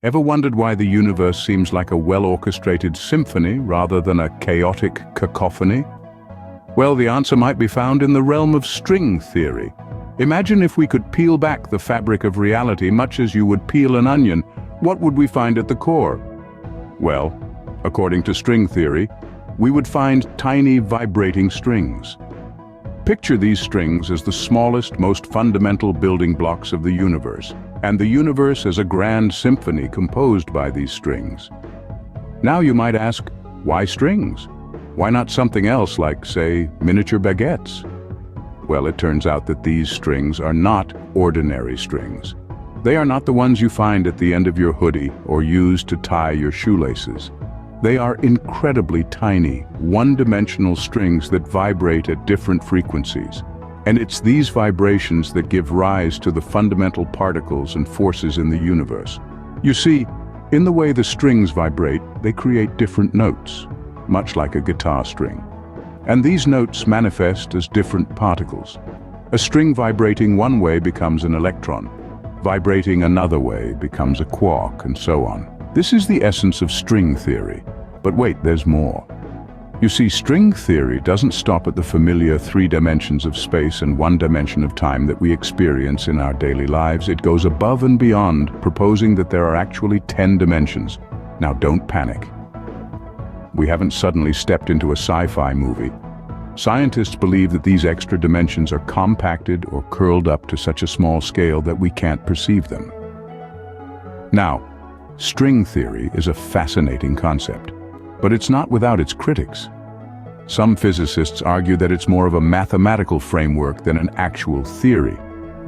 Ever wondered why the universe seems like a well-orchestrated symphony rather than a chaotic cacophony? Well, the answer might be found in the realm of string theory. Imagine if we could peel back the fabric of reality much as you would peel an onion. What would we find at the core? Well, according to string theory, we would find tiny vibrating strings. Picture these strings as the smallest, most fundamental building blocks of the universe, and the universe as a grand symphony composed by these strings. Now you might ask, why strings? Why not something else like, say, miniature baguettes? Well, it turns out that these strings are not ordinary strings. They are not the ones you find at the end of your hoodie or use to tie your shoelaces. They are incredibly tiny, one-dimensional strings that vibrate at different frequencies. And it's these vibrations that give rise to the fundamental particles and forces in the universe. You see, in the way the strings vibrate, they create different notes, much like a guitar string. And these notes manifest as different particles. A string vibrating one way becomes an electron. Vibrating another way becomes a quark, and so on. This is the essence of string theory. But wait, there's more. You see, string theory doesn't stop at the familiar 3 dimensions of space and 1 dimension of time that we experience in our daily lives. It goes above and beyond, proposing that there are actually 10 dimensions. Now don't panic. We haven't suddenly stepped into a sci-fi movie. Scientists believe that these extra dimensions are compacted or curled up to such a small scale that we can't perceive them. Now, string theory is a fascinating concept, but it's not without its critics. Some physicists argue that it's more of a mathematical framework than an actual theory,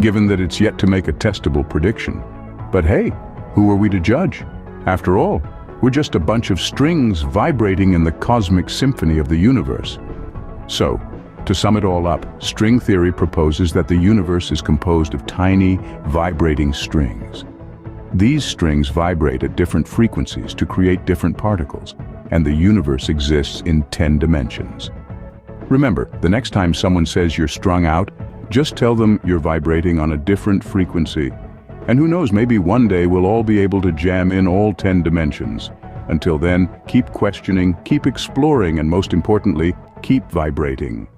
given that it's yet to make a testable prediction. But hey, who are we to judge? After all, we're just a bunch of strings vibrating in the cosmic symphony of the universe. So, to sum it all up, string theory proposes that the universe is composed of tiny, vibrating strings. These strings vibrate at different frequencies to create different particles, and the universe exists in 10 dimensions. Remember, the next time someone says you're strung out, just tell them you're vibrating on a different frequency. And who knows, maybe one day we'll all be able to jam in all 10 dimensions. Until then, keep questioning, keep exploring, and most importantly, keep vibrating.